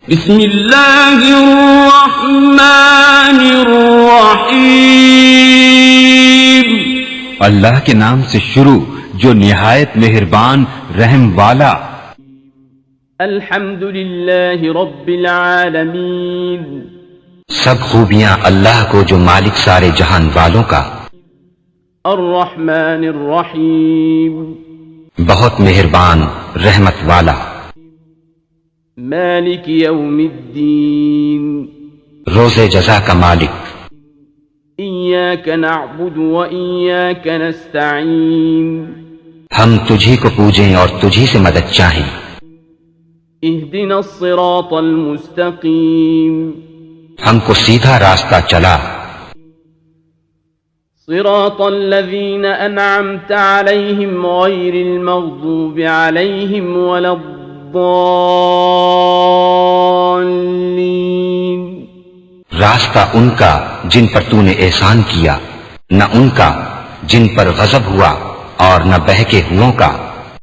بسم اللہ الرحمن الرحیم، اللہ کے نام سے شروع جو نہایت مہربان رحم والا۔ الحمد للہ رب العالمین، سب خوبیاں اللہ کو جو مالک سارے جہان والوں کا۔ الرحمن الرحیم، بہت مہربان رحمت والا۔ مالک یوم الدین، روز جزا کا مالک۔ ایاک نعبد و ایاک نستعین، ہم تجھی کو پوجیں اور تجھی سے مدد چاہیں۔ اہدنا الصراط المستقیم، ہم کو سیدھا راستہ چلا۔ صراط الذین انعمت علیہم غیر المغضوب علیہم ولا الضالین، راستہ ان کا جن پر تو نے احسان کیا، نہ ان کا جن پر غضب ہوا اور نہ بہکے ہوئوں کا۔